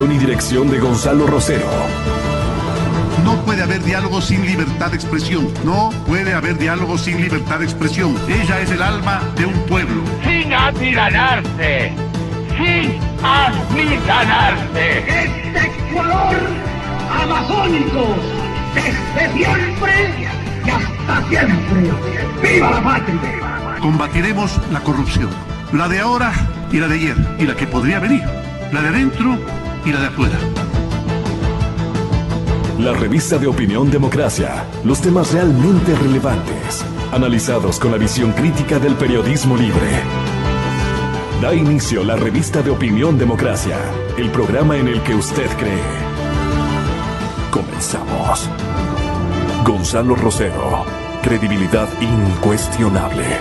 Y dirección de Gonzalo Rosero. No puede haber diálogo sin libertad de expresión. No puede haber diálogo sin libertad de expresión. Ella es el alma de un pueblo. Sin atiranarse. Sin atiranarse. Este color amazónico. Desde siempre y hasta siempre. ¡Viva la patria! Combatiremos la corrupción. La de ahora y la de ayer. Y la que podría venir. La de adentro y la de afuera. La revista de opinión Democracia. Los temas realmente relevantes, analizados con la visión crítica del periodismo libre. Da inicio la revista de opinión Democracia, el programa en el que usted cree. Comenzamos. Gonzalo Rosero, credibilidad incuestionable.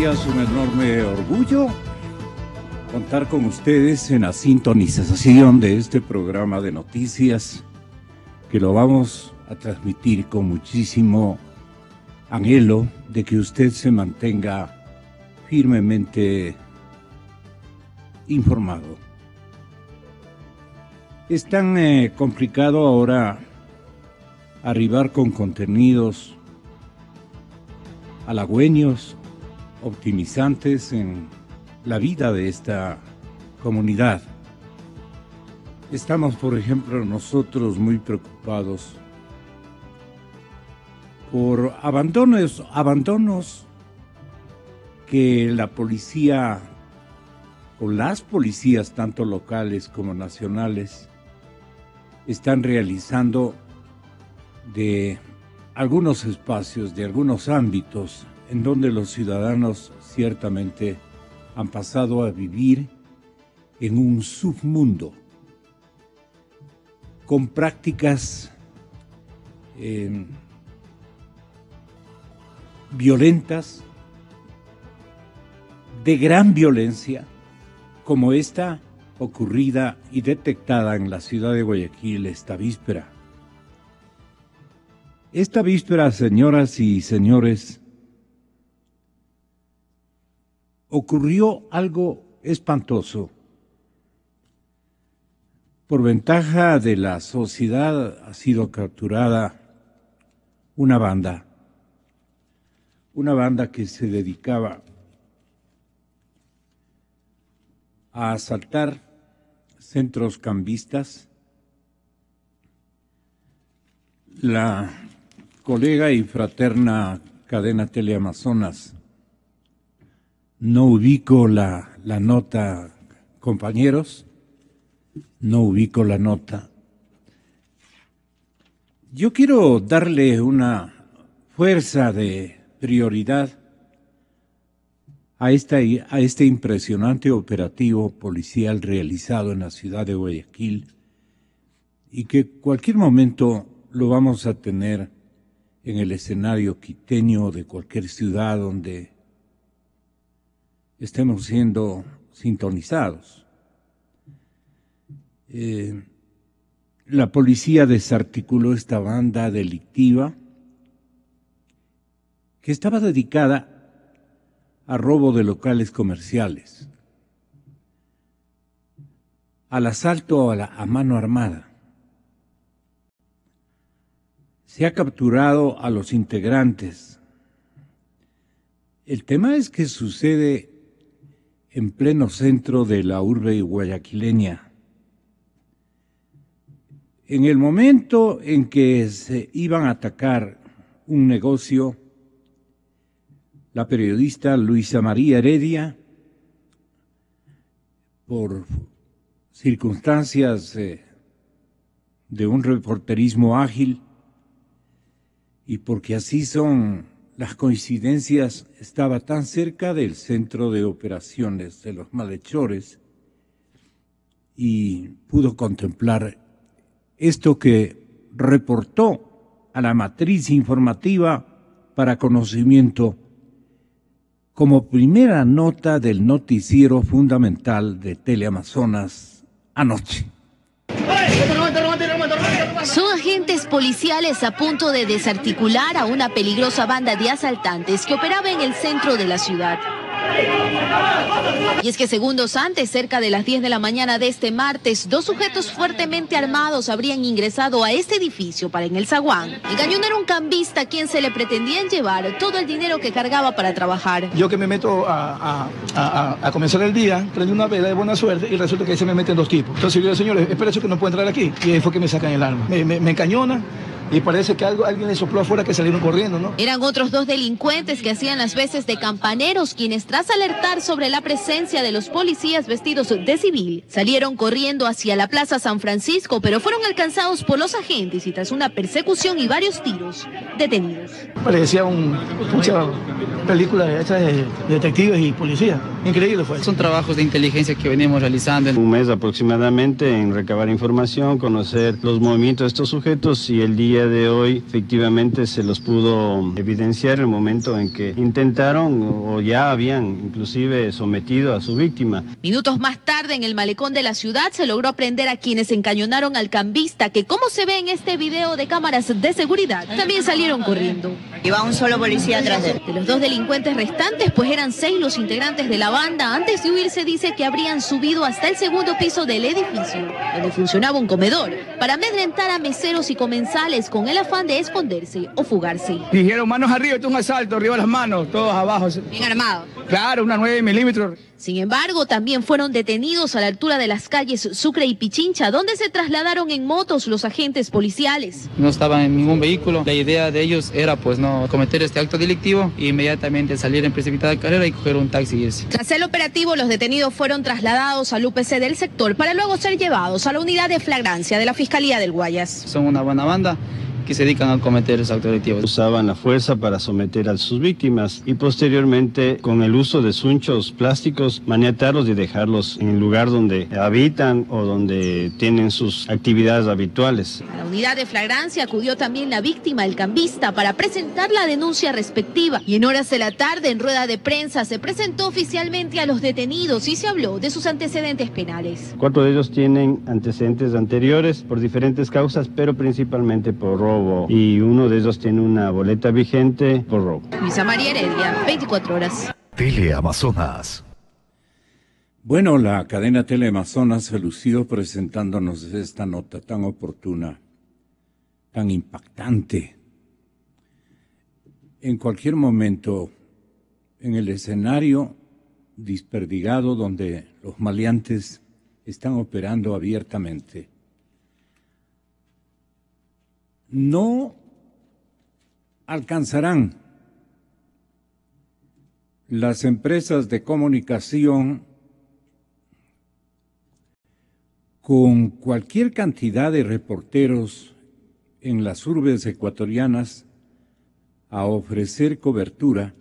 Es un enorme orgullo contar con ustedes en la sintonización de este programa de noticias que lo vamos a transmitir con muchísimo anhelo de que usted se mantenga firmemente informado. Es tan complicado ahora arribar con contenidos halagüeños, optimizantes en la vida de esta comunidad. Estamos, por ejemplo, nosotros muy preocupados por abandonos que la policía o las policías, tanto locales como nacionales, están realizando de algunos espacios, de algunos ámbitos en donde los ciudadanos ciertamente han pasado a vivir en un submundo con prácticas violentas, de gran violencia, como esta ocurrida y detectada en la ciudad de Guayaquil esta víspera. Esta víspera, señoras y señores, ocurrió algo espantoso. Por ventaja de la sociedad ha sido capturada una banda que se dedicaba a asaltar centros cambistas. La colega y fraterna cadena Teleamazonas, no ubico la nota, compañeros, no ubico la nota. Yo quiero darle una fuerza de prioridad a este impresionante operativo policial realizado en la ciudad de Guayaquil y que cualquier momento lo vamos a tener en el escenario quiteño de cualquier ciudad donde estemos siendo sintonizados. La policía desarticuló esta banda delictiva que estaba dedicada a robo de locales comerciales, al asalto a mano armada. Se ha capturado a los integrantes. El tema es que sucede en pleno centro de la urbe guayaquileña. En el momento en que se iban a atacar un negocio, la periodista Luisa María Heredia, por circunstancias de un reporterismo ágil y porque así son las coincidencias, estaba tan cerca del centro de operaciones de los malhechores y pudo contemplar esto que reportó a la matriz informativa para conocimiento como primera nota del noticiero fundamental de Teleamazonas anoche. Son agentes policiales a punto de desarticular a una peligrosa banda de asaltantes que operaba en el centro de la ciudad. Y es que segundos antes, cerca de las 10 de la mañana de este martes, dos sujetos fuertemente armados habrían ingresado a este edificio para en el zaguán encañonar a un cambista a quien se le pretendían llevar todo el dinero que cargaba para trabajar. Yo que me meto a comenzar el día, prendí una vela de buena suerte y resulta que ahí se me meten dos tipos. Entonces yo le digo, señores, espera eso que no puede entrar aquí. Y ahí fue que me sacan el arma. Me encañonan. Y parece que alguien le sopló afuera que salieron corriendo, ¿no? Eran otros dos delincuentes que hacían las veces de campaneros, quienes tras alertar sobre la presencia de los policías vestidos de civil, salieron corriendo hacia la Plaza San Francisco, pero fueron alcanzados por los agentes y tras una persecución y varios tiros, detenidos. Parecía mucha película hecha de detectives y policías. Increíble fue. Son trabajos de inteligencia que venimos realizando. Un mes aproximadamente en recabar información, conocer los movimientos de estos sujetos y el día de hoy efectivamente se los pudo evidenciar el momento en que intentaron o ya habían inclusive sometido a su víctima. Minutos más tarde en el malecón de la ciudad se logró aprender a quienes encañonaron al cambista que, como se ve en este video de cámaras de seguridad, también salieron corriendo. Iba un solo policía atrás de él. De los dos delincuentes restantes, pues eran 6 los integrantes de la banda. Antes de huir se dice que habrían subido hasta el segundo piso del edificio, donde funcionaba un comedor, para amedrentar a meseros y comensales con el afán de esconderse o fugarse. Dijeron manos arriba, esto es un asalto, arriba las manos, todos abajo. Bien armados. Claro, una 9 milímetros. Sin embargo, también fueron detenidos a la altura de las calles Sucre y Pichincha, donde se trasladaron en motos los agentes policiales. No estaban en ningún vehículo. La idea de ellos era pues no cometer este acto delictivo e inmediatamente salir en precipitada carrera y coger un taxi y irse. Tras el operativo, los detenidos fueron trasladados al UPC del sector para luego ser llevados a la unidad de flagrancia de la Fiscalía del Guayas. Son una buena banda que se dedican a cometer esos actos delictivos. Usaban la fuerza para someter a sus víctimas y posteriormente con el uso de sunchos plásticos maniatarlos y dejarlos en el lugar donde habitan o donde tienen sus actividades habituales. A la unidad de flagrancia acudió también la víctima, el cambista, para presentar la denuncia respectiva y en horas de la tarde en rueda de prensa se presentó oficialmente a los detenidos y se habló de sus antecedentes penales. 4 de ellos tienen antecedentes anteriores por diferentes causas, pero principalmente por robo. Y uno de ellos tiene una boleta vigente por robo. Luisa María Heredia, 24 horas. Teleamazonas. Bueno, la cadena Teleamazonas se lució presentándonos esta nota tan oportuna, tan impactante. En cualquier momento, en el escenario desperdigado donde los maleantes están operando abiertamente, no alcanzarán las empresas de comunicación con cualquier cantidad de reporteros en las urbes ecuatorianas a ofrecer cobertura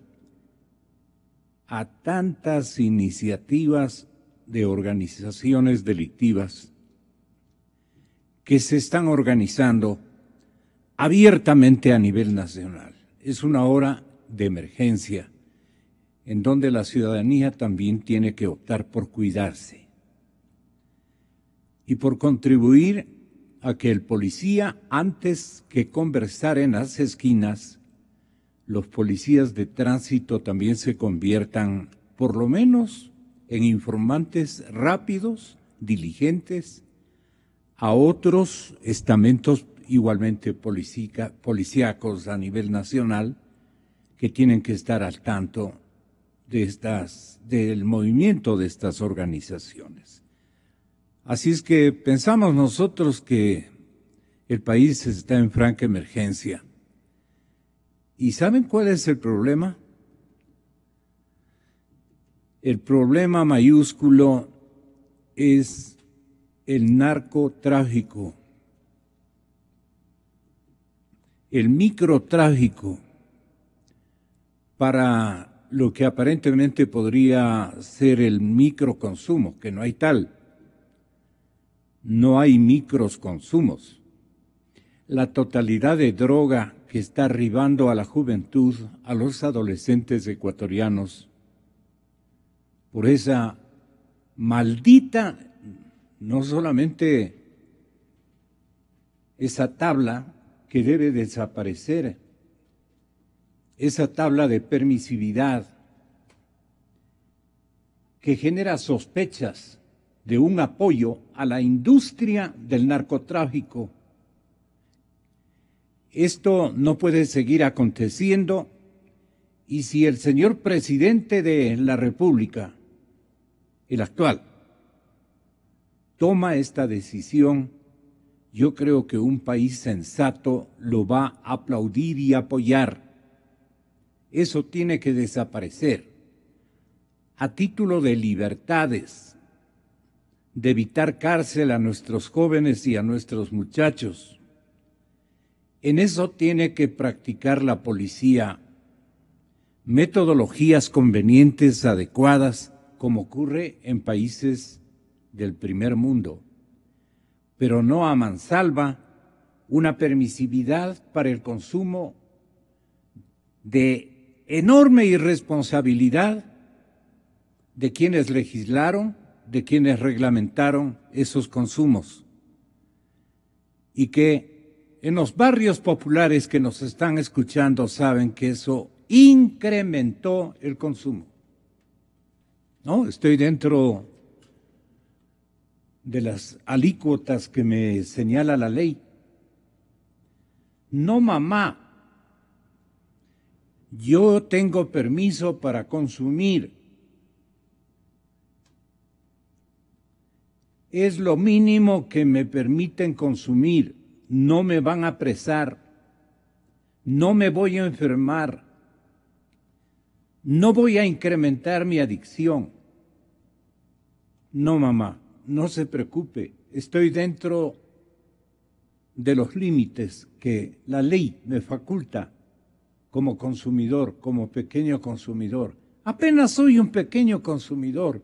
a tantas iniciativas de organizaciones delictivas que se están organizando abiertamente a nivel nacional. Es una hora de emergencia en donde la ciudadanía también tiene que optar por cuidarse y por contribuir a que el policía, antes que conversar en las esquinas, los policías de tránsito también se conviertan, por lo menos, en informantes rápidos, diligentes, a otros estamentos igualmente policíacos a nivel nacional que tienen que estar al tanto del movimiento de estas organizaciones. Así es que pensamos nosotros que el país está en franca emergencia. ¿Y saben cuál es el problema? El problema mayúsculo es el narcotráfico, el microtráfico, para lo que aparentemente podría ser el microconsumo, que no hay tal. No hay microconsumos. La totalidad de droga que está arribando a la juventud, a los adolescentes ecuatorianos, por esa maldita, no solamente esa tabla que debe desaparecer, esa tabla de permisividad que genera sospechas de un apoyo a la industria del narcotráfico. Esto no puede seguir aconteciendo, y si el señor presidente de la República, el actual, toma esta decisión, yo creo que un país sensato lo va a aplaudir y apoyar. Eso tiene que desaparecer. A título de libertades, de evitar cárcel a nuestros jóvenes y a nuestros muchachos. En eso tiene que practicar la policía metodologías convenientes, adecuadas, como ocurre en países del primer mundo, pero no a mansalva, una permisividad para el consumo de enorme irresponsabilidad de quienes legislaron, de quienes reglamentaron esos consumos, y que en los barrios populares que nos están escuchando saben que eso incrementó el consumo. No, estoy dentro de las alícuotas que me señala la ley. No, mamá, yo tengo permiso para consumir. Es lo mínimo que me permiten consumir. No me van a apresar. No me voy a enfermar. No voy a incrementar mi adicción. No, mamá, no se preocupe. Estoy dentro de los límites que la ley me faculta como consumidor, como pequeño consumidor. Apenas soy un pequeño consumidor.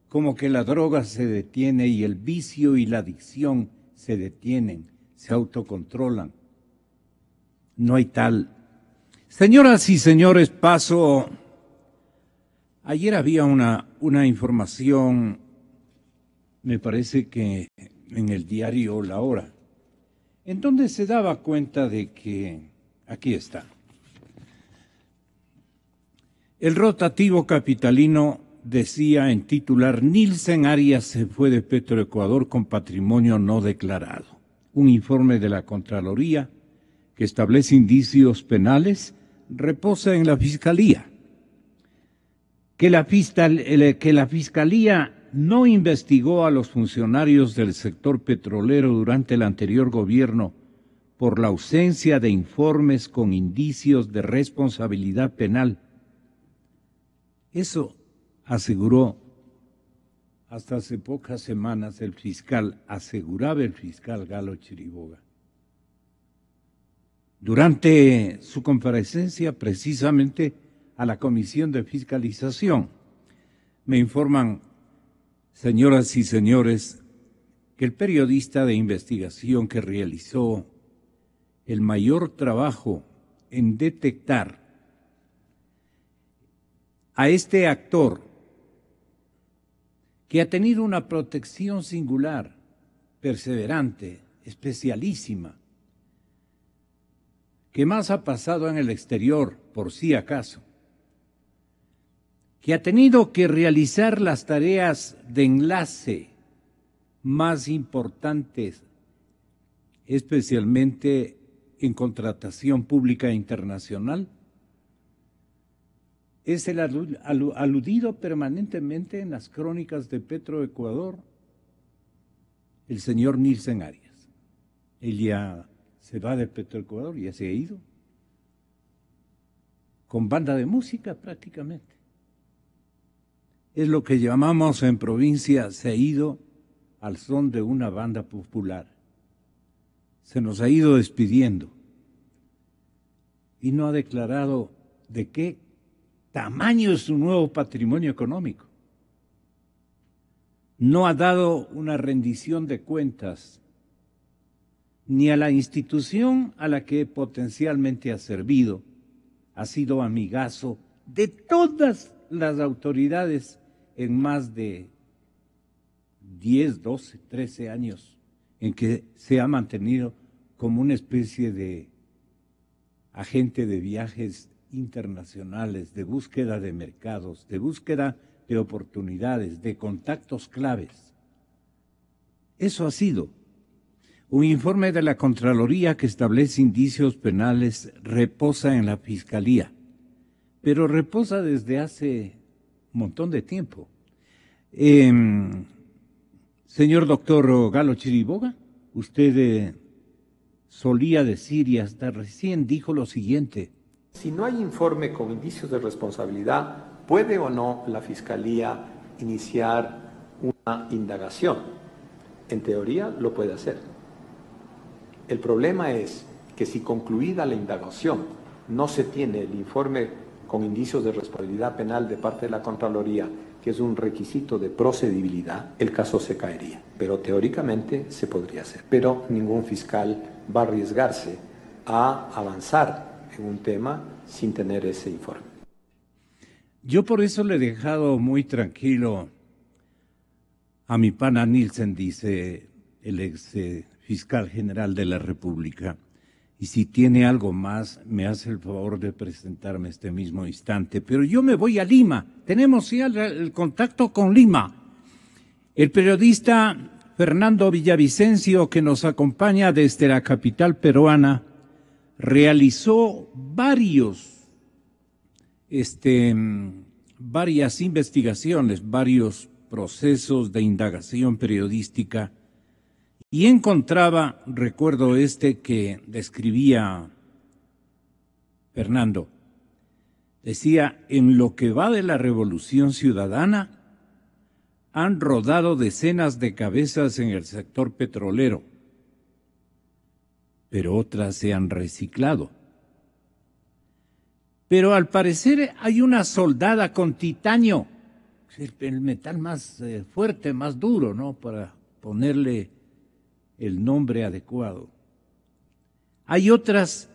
Como que la droga se detiene y el vicio y la adicción se detienen, se autocontrolan. No hay tal. Señoras y señores, paso. Ayer había una información, me parece que en el diario La Hora, en donde se daba cuenta de que, aquí está, el rotativo capitalino decía en titular: Nielsen Arias se fue de Petroecuador con patrimonio no declarado. Un informe de la Contraloría que establece indicios penales reposa en la Fiscalía. Que la Fiscalía no investigó a los funcionarios del sector petrolero durante el anterior gobierno por la ausencia de informes con indicios de responsabilidad penal. Eso aseguró hasta hace pocas semanas aseguraba el fiscal Galo Chiriboga. Durante su comparecencia precisamente a la Comisión de Fiscalización, me informan, señoras y señores, que el periodista de investigación que realizó el mayor trabajo en detectar a este actor, que ha tenido una protección singular, perseverante, especialísima, que más ha pasado en el exterior, por si acaso, que ha tenido que realizar las tareas de enlace más importantes, especialmente en contratación pública internacional, es el aludido permanentemente en las crónicas de Petroecuador, el señor Nielsen Arias. Él ya se va de Petroecuador, ya se ha ido, con banda de música prácticamente. Es lo que llamamos en provincia, se ha ido al son de una banda popular. Se nos ha ido despidiendo y no ha declarado de qué tamaño es su nuevo patrimonio económico. No ha dado una rendición de cuentas ni a la institución a la que potencialmente ha servido. Ha sido amigazo de todas las autoridades en más de 10, 12, 13 años en que se ha mantenido como una especie de agente de viajes internacionales, de búsqueda de mercados, de búsqueda de oportunidades, de contactos claves. Eso ha sido. Un informe de la Contraloría que establece indicios penales reposa en la Fiscalía, pero reposa desde hace un montón de tiempo. Señor doctor Galo Chiriboga, usted solía decir y hasta recién dijo lo siguiente. Si no hay informe con indicios de responsabilidad, ¿puede o no la Fiscalía iniciar una indagación? En teoría lo puede hacer. El problema es que si concluida la indagación no se tiene el informe con indicios de responsabilidad penal de parte de la Contraloría, que es un requisito de procedibilidad, el caso se caería. Pero teóricamente se podría hacer. Pero ningún fiscal va a arriesgarse a avanzar en un tema sin tener ese informe. Yo por eso le he dejado muy tranquilo a mi pana Nielsen, dice el ex fiscal general de la República, y si tiene algo más, me hace el favor de presentarme este mismo instante. Pero yo me voy a Lima, tenemos ya el contacto con Lima. El periodista Fernando Villavicencio, que nos acompaña desde la capital peruana, realizó varias investigaciones, varios procesos de indagación periodística, y encontraba, recuerdo que describía Fernando, decía, en lo que va de la Revolución Ciudadana, han rodado decenas de cabezas en el sector petrolero, pero otras se han reciclado. Pero al parecer hay una soldada con titanio, el metal más fuerte, más duro, ¿no?, para ponerle el nombre adecuado. Hay otras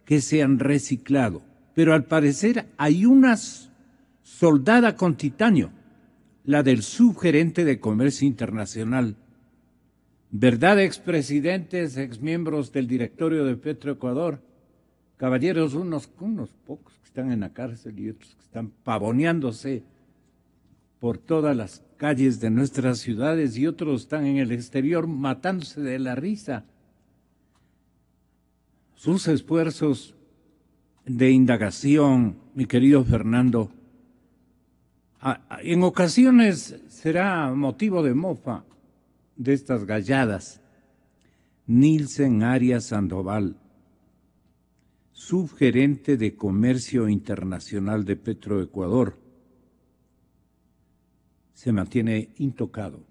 que se han reciclado, pero al parecer hay una soldada con titanio, la del subgerente de Comercio Internacional. ¿Verdad, expresidentes, exmiembros del directorio de Petroecuador? Caballeros, unos pocos que están en la cárcel y otros que están pavoneándose por todas las calles de nuestras ciudades y otros están en el exterior matándose de la risa. Sus esfuerzos de indagación, mi querido Fernando, en ocasiones será motivo de mofa de estas galladas. Nielsen Arias Sandoval, subgerente de Comercio Internacional de Petroecuador, se mantiene intocado.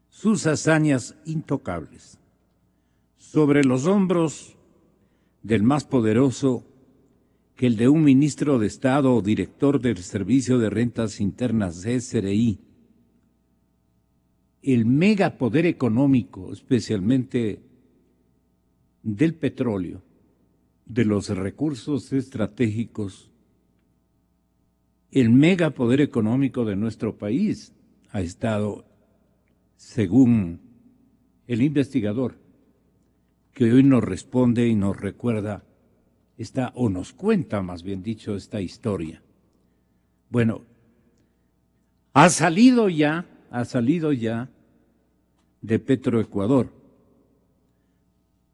Sus hazañas intocables, sobre los hombros del más poderoso que el de un ministro de Estado o director del Servicio de Rentas Internas, SRI, el megapoder económico, especialmente del petróleo, de los recursos estratégicos, el megapoder económico de nuestro país ha estado, según el investigador, que hoy nos responde y nos recuerda o nos cuenta, más bien dicho, esta historia. Bueno, ha salido ya de Petroecuador,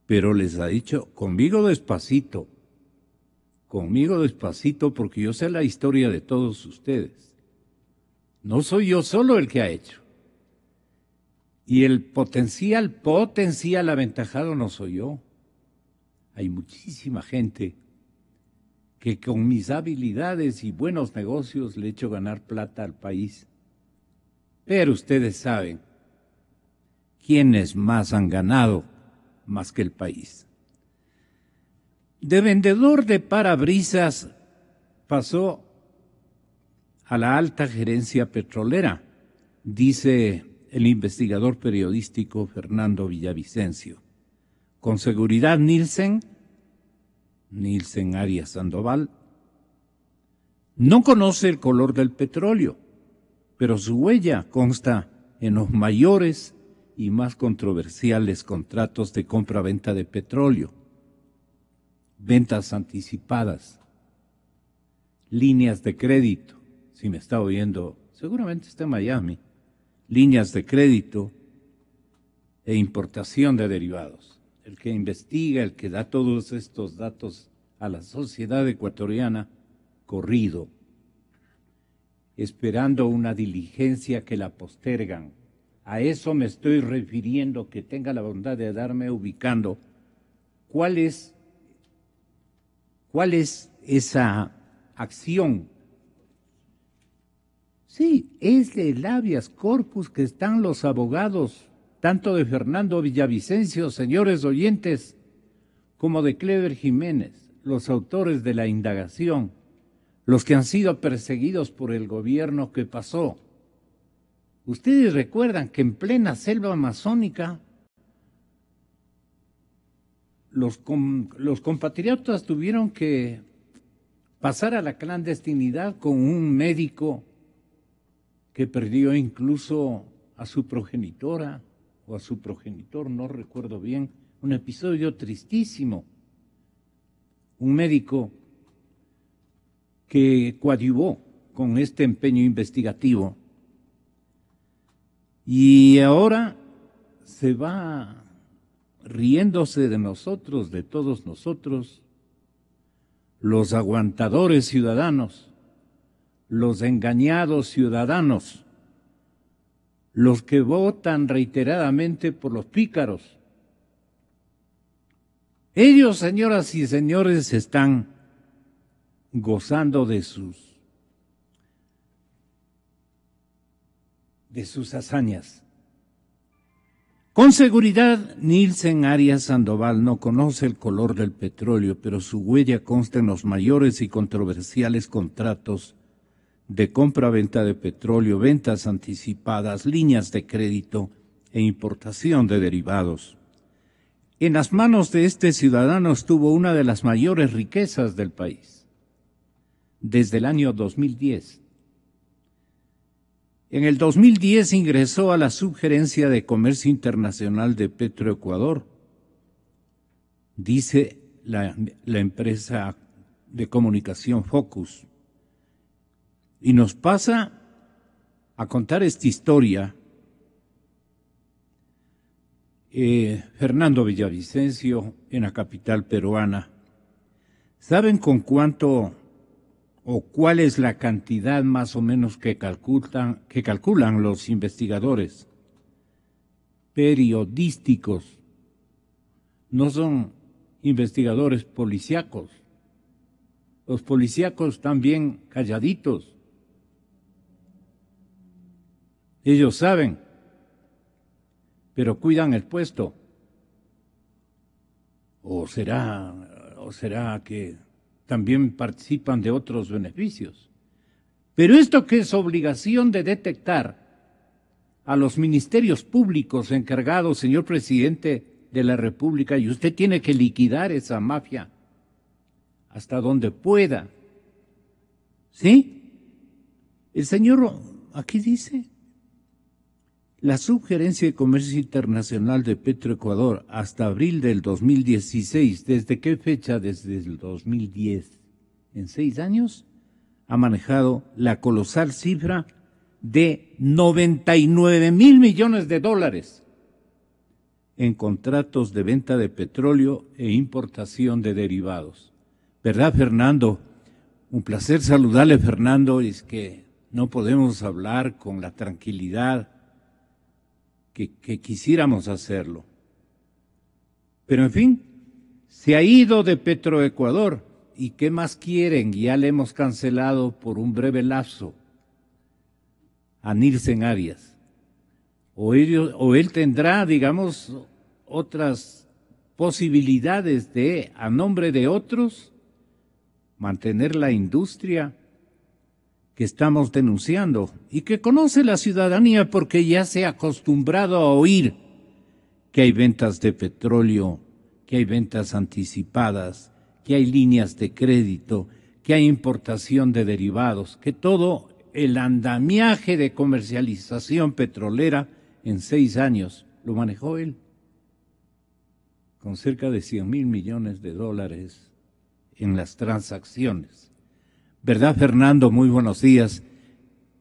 pero les ha dicho, conmigo despacito, porque yo sé la historia de todos ustedes. No soy yo solo el que ha hecho. Y el potencial aventajado no soy yo. Hay muchísima gente que con mis habilidades y buenos negocios le he hecho ganar plata al país. Pero ustedes saben quiénes más han ganado más que el país. De vendedor de parabrisas pasó a la alta gerencia petrolera, dice el investigador periodístico Fernando Villavicencio. Con seguridad Nielsen Arias Sandoval, no conoce el color del petróleo, pero su huella consta en los mayores y más controversiales contratos de compra-venta de petróleo, ventas anticipadas, líneas de crédito, si me está oyendo, seguramente está en Miami, líneas de crédito e importación de derivados. El que investiga, el que da todos estos datos a la sociedad ecuatoriana, corrido, esperando una diligencia que la postergan. A eso me estoy refiriendo, que tenga la bondad de darme ubicando cuál es esa acción. Sí, es de habeas corpus que están los abogados, tanto de Fernando Villavicencio, señores oyentes, como de Clever Jiménez, los autores de la indagación, los que han sido perseguidos por el gobierno que pasó. Ustedes recuerdan que en plena selva amazónica los compatriotas tuvieron que pasar a la clandestinidad con un médico que perdió incluso a su progenitora o a su progenitor, no recuerdo bien, un episodio tristísimo. Un médico que coadyuvó con este empeño investigativo. Y ahora se va riéndose de nosotros, de todos nosotros, los aguantadores ciudadanos, los engañados ciudadanos, los que votan reiteradamente por los pícaros. Ellos, señoras y señores, están gozando de sus hazañas. Con seguridad, Nielsen Arias Sandoval no conoce el color del petróleo, pero su huella consta en los mayores y controversiales contratos de compra-venta de petróleo, ventas anticipadas, líneas de crédito e importación de derivados. En las manos de este ciudadano estuvo una de las mayores riquezas del país, desde el año 2010. En el 2010 ingresó a la Subgerencia de Comercio Internacional de Petroecuador, dice la empresa de comunicación Focus, y nos pasa a contar esta historia Fernando Villavicencio en la capital peruana. ¿Saben con cuánto o cuál es la cantidad más o menos que calculan los investigadores periodísticos? No son investigadores policíacos. Los policíacos están bien calladitos. Ellos saben, pero cuidan el puesto. ¿O será que también participan de otros beneficios? Pero esto que es obligación de detectar a los ministerios públicos encargados, señor presidente de la República, y usted tiene que liquidar esa mafia hasta donde pueda. ¿Sí? El señor, aquí dice, la Subgerencia de Comercio Internacional de Petroecuador hasta abril del 2016, ¿desde qué fecha? Desde el 2010. En 6 años ha manejado la colosal cifra de 99,000 millones de dólares en contratos de venta de petróleo e importación de derivados. ¿Verdad, Fernando? Un placer saludarle, Fernando. Es que no podemos hablar con la tranquilidad que quisiéramos hacerlo. Pero en fin, se ha ido de Petroecuador, ¿y qué más quieren? Ya le hemos cancelado por un breve lapso a Nielsen Arias. O él tendrá, digamos, otras posibilidades de, a nombre de otros, mantener la industria que estamos denunciando y que conoce la ciudadanía porque ya se ha acostumbrado a oír que hay ventas de petróleo, que hay ventas anticipadas, que hay líneas de crédito, que hay importación de derivados, que todo el andamiaje de comercialización petrolera en 6 años lo manejó él, con cerca de 100.000 millones de dólares en las transacciones. ¿Verdad, Fernando? Muy buenos días.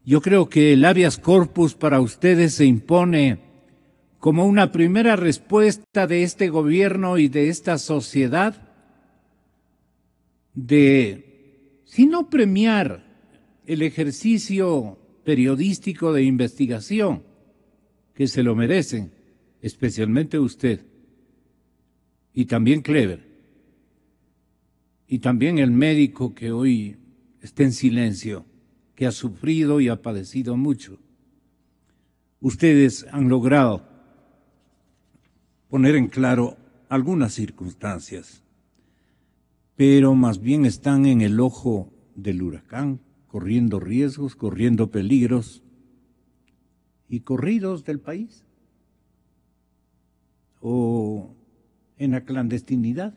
Yo creo que el habeas corpus para ustedes se impone como una primera respuesta de este gobierno y de esta sociedad de, si no premiar el ejercicio periodístico de investigación, que se lo merecen, especialmente usted, y también Clever, y también el médico que hoy está en silencio, que ha sufrido y ha padecido mucho. Ustedes han logrado poner en claro algunas circunstancias, pero más bien están en el ojo del huracán, corriendo riesgos, corriendo peligros y corridos del país, o en la clandestinidad.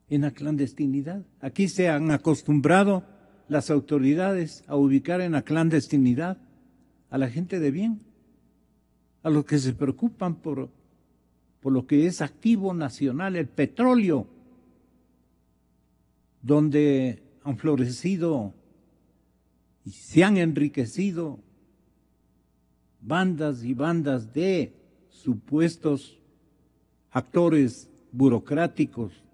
En la clandestinidad. Aquí se han acostumbrado las autoridades a ubicar en la clandestinidad a la gente de bien, a los que se preocupan por lo que es activo nacional, el petróleo, donde han florecido y se han enriquecido bandas y bandas de supuestos actores burocráticos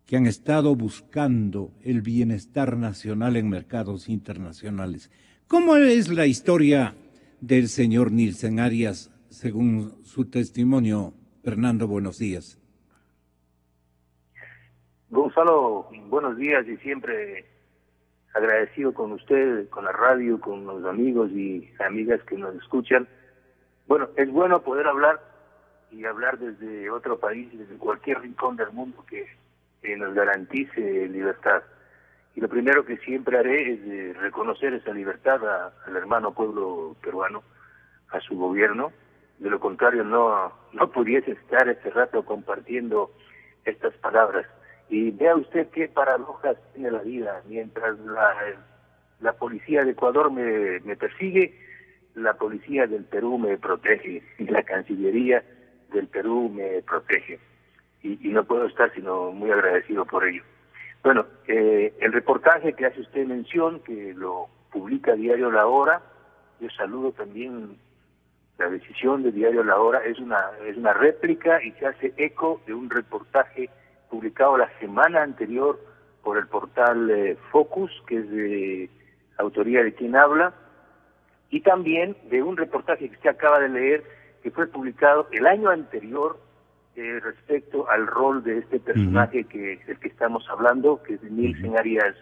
que han estado buscando el bienestar nacional en mercados internacionales. ¿Cómo es la historia del señor Nielsen Arias, según su testimonio? Fernando, buenos días. Gonzalo, buenos días y siempre agradecido con usted, con la radio, con los amigos y amigas que nos escuchan. Bueno, es bueno poder hablar y hablar desde otro país, desde cualquier rincón del mundo que nos garantice libertad. Y lo primero que siempre haré es reconocer esa libertad al hermano pueblo peruano, a su gobierno. De lo contrario, no pudiese estar este rato compartiendo estas palabras. Y vea usted qué paradojas tiene la vida. Mientras la policía de Ecuador me persigue, la policía del Perú me protege y la Cancillería del Perú me protege. Y no puedo estar sino muy agradecido por ello. Bueno, el reportaje que hace usted mención, que lo publica Diario La Hora, yo saludo también la decisión de Diario La Hora, es una réplica y se hace eco de un reportaje publicado la semana anterior por el portal Focus, que es de autoría de quien habla, y también de un reportaje que usted acaba de leer, que fue publicado el año anterior respecto al rol de este personaje que es el que estamos hablando, que es de Nielsen Arias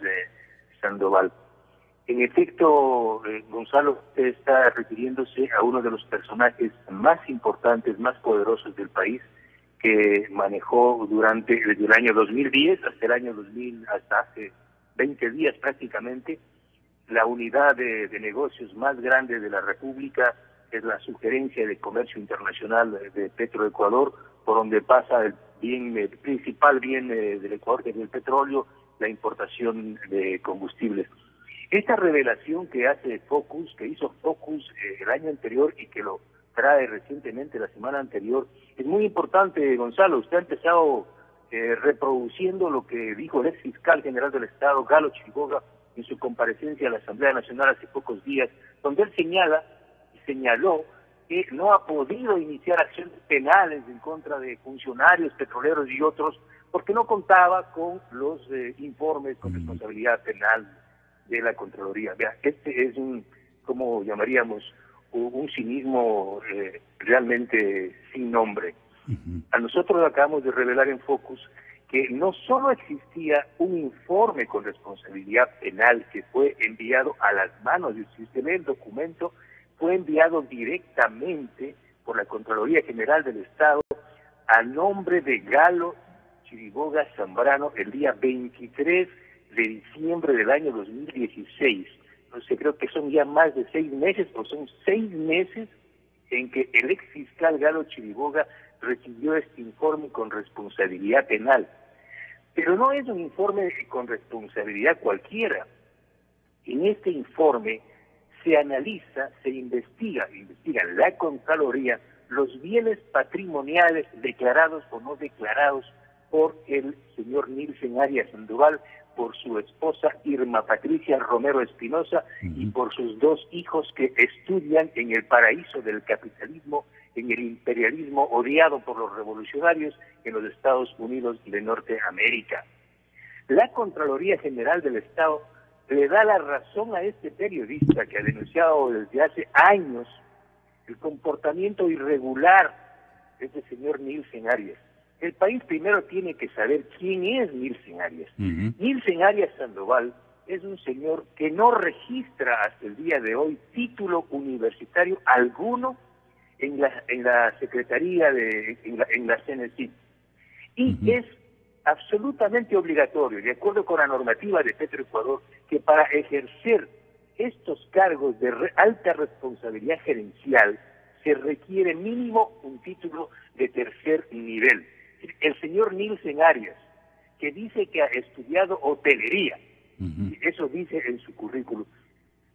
Sandoval. En efecto, Gonzalo, usted está refiriéndose a uno de los personajes más importantes, más poderosos del país, que manejó desde el año 2010 hasta el año 2000, hasta hace 20 días prácticamente, la unidad de negocios más grande de la República, que es la Sugerencia de Comercio Internacional de Petroecuador, por donde pasa el principal bien del Ecuador, que es el petróleo, la importación de combustibles. Esta revelación que hace Focus, que hizo Focus el año anterior y que lo trae recientemente la semana anterior, es muy importante, Gonzalo. Usted ha empezado reproduciendo lo que dijo el ex fiscal general del Estado, Galo Chiriboga, en su comparecencia a la Asamblea Nacional hace pocos días, donde él señaló que no ha podido iniciar acciones penales en contra de funcionarios petroleros y otros porque no contaba con los informes con responsabilidad penal de la Contraloría. Vea, este es ¿cómo llamaríamos? Un cinismo realmente sin nombre. A nosotros acabamos de revelar en Focus que no solo existía un informe con responsabilidad penal que fue enviado a las manos, y si usted lee el documento, fue enviado directamente por la Contraloría General del Estado a nombre de Galo Chiriboga Zambrano el día 23 de diciembre del año 2016. Entonces creo que son ya más de 6 meses, o son 6 meses en que el ex fiscal Galo Chiriboga recibió este informe con responsabilidad penal. Pero no es un informe con responsabilidad cualquiera. En este informe se analiza, se investiga la Contraloría los bienes patrimoniales declarados o no declarados por el señor Nilsen Arias Sandoval, por su esposa Irma Patricia Romero Espinosa y por sus dos hijos que estudian en el paraíso del capitalismo, en el imperialismo odiado por los revolucionarios en los Estados Unidos de Norteamérica. La Contraloría General del Estado le da la razón a este periodista que ha denunciado desde hace años el comportamiento irregular de este señor Nilsen Arias. El país primero tiene que saber quién es Nilsen Arias. Nilsen Arias Sandoval es un señor que no registra hasta el día de hoy título universitario alguno en la Secretaría en la CNC. Y es absolutamente obligatorio, de acuerdo con la normativa de Petroecuador, que para ejercer estos cargos de alta responsabilidad gerencial se requiere mínimo un título de tercer nivel. El señor Nilsen Arias, que dice que ha estudiado hotelería, eso dice en su currículum,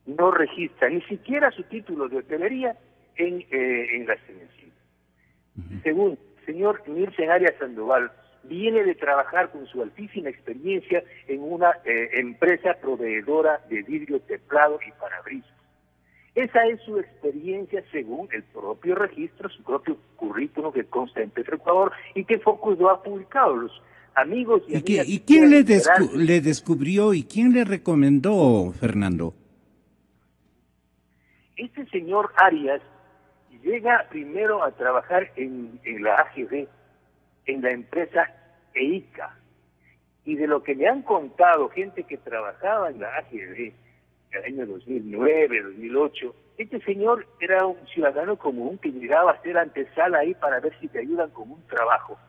no registra ni siquiera su título de hotelería en la CNC. Segundo, señor Nilsen Arias Sandoval viene de trabajar con su altísima experiencia en una empresa proveedora de vidrio templado y parabrisas. Esa es su experiencia según el propio registro, su propio currículum que consta en Petroecuador y que Focus lo ha publicado. Los amigos y amigas... ¿Y quién le descubrió y quién le recomendó, Fernando? Este señor Arias llega primero a trabajar en la AGB, en la empresa EICA, y de lo que me han contado gente que trabajaba en la AGB en el año 2009, 2008, este señor era un ciudadano común que llegaba a hacer antesala ahí para ver si te ayudan con un trabajo.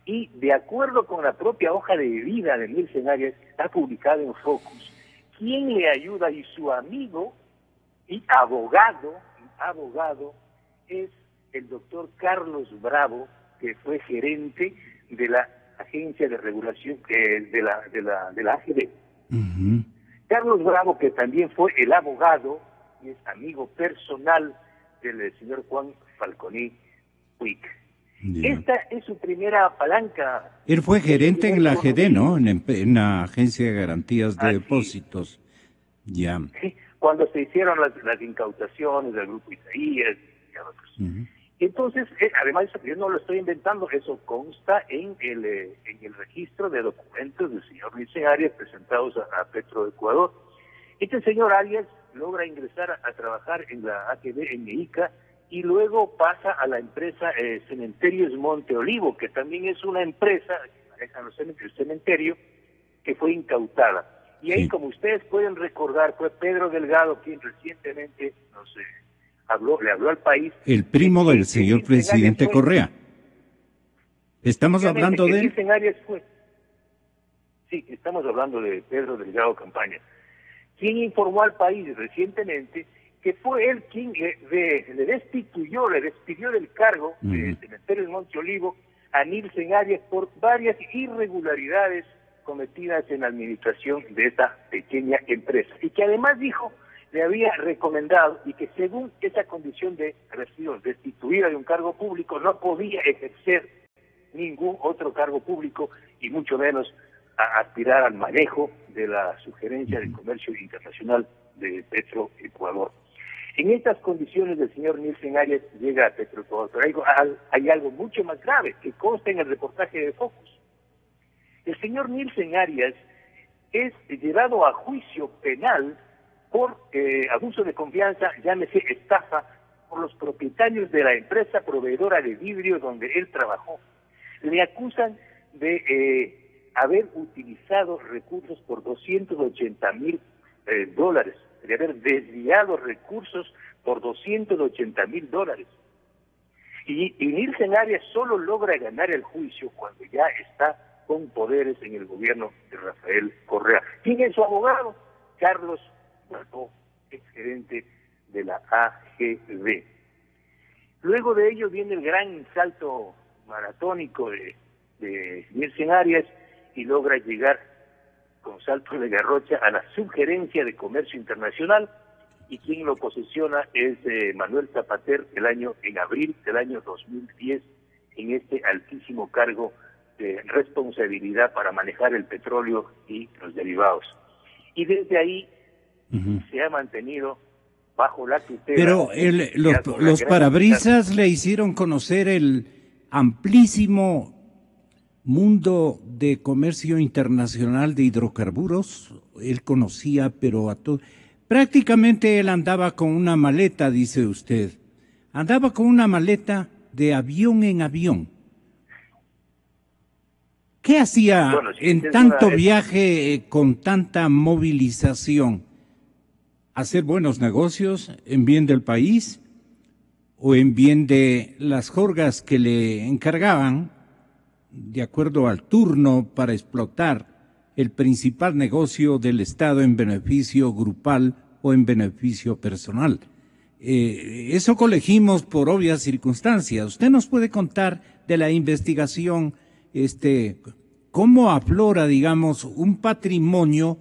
Y de acuerdo con la propia hoja de vida de Nilsen Arias, está publicada en Focus, quién le ayuda y su amigo y abogado es el doctor Carlos Bravo, que fue gerente de la agencia de regulación de la AGB. Carlos Bravo, que también fue el abogado y es amigo personal del señor Juan Falconi Puig. Esta es su primera palanca. Él fue gerente en la AGD, ¿no? En la Agencia de Garantías de Depósitos. Ya. Sí, cuando se hicieron las incautaciones del Grupo Isaías y otros. Entonces, además, yo no lo estoy inventando, eso consta en el registro de documentos del señor Nilsen Arias presentados a Petroecuador. Este señor Arias logra ingresar a trabajar en la AGB en Mexica y luego pasa a la empresa Cementerios Monte Olivo, que también es una empresa que maneja el cementerio, que fue incautada. Y ahí, como ustedes pueden recordar, fue Pedro Delgado quien recientemente le habló al país. El primo del señor presidente Correa. ¿Estamos hablando de él? Sí, estamos hablando de Pedro Delgado Campaña, quien informó al país recientemente que fue él quien le despidió del cargo de Cementerios Monte Olivo a Nilsen Arias por varias irregularidades cometidas en la administración de esta pequeña empresa, y que además dijo le había recomendado y que según esa condición de haber sido destituida de un cargo público no podía ejercer ningún otro cargo público y mucho menos aspirar al manejo de la Sugerencia de Comercio Internacional de Petroecuador. En estas condiciones el señor Nilsen Arias llega a Petroecuador, pero hay algo mucho más grave que consta en el reportaje de Focus. El señor Nilsen Arias es llevado a juicio penal por abuso de confianza, llámese estafa, por los propietarios de la empresa proveedora de vidrio donde él trabajó. Le acusan de haber utilizado recursos por $280,000, de haber desviado recursos por $280,000. Y Nilsen Arias solo logra ganar el juicio cuando ya está con poderes en el gobierno de Rafael Correa. ¿Quién es su abogado? Carlos Bravo, exgerente de la AGB. Luego de ello viene el gran salto maratónico de Nilsen Arias y logra llegar con Salto de Garrocha a la Subgerencia de Comercio Internacional, y quien lo posesiona es Manuel Zapater en abril del año 2010, en este altísimo cargo de responsabilidad para manejar el petróleo y los derivados. Y desde ahí se ha mantenido bajo la tutela. Pero los parabrisas le hicieron conocer el amplísimo mundo de comercio internacional de hidrocarburos. Él conocía, pero a todo. Prácticamente él andaba con una maleta, dice usted. Andaba con una maleta de avión en avión. ¿Qué hacía en tanto viaje, con tanta movilización? ¿Hacer buenos negocios en bien del país o en bien de las jorgas que le encargaban, de acuerdo al turno, para explotar el principal negocio del Estado en beneficio grupal o en beneficio personal? Eso colegimos por obvias circunstancias. ¿Usted nos puede contar de la investigación, cómo aflora, digamos, un patrimonio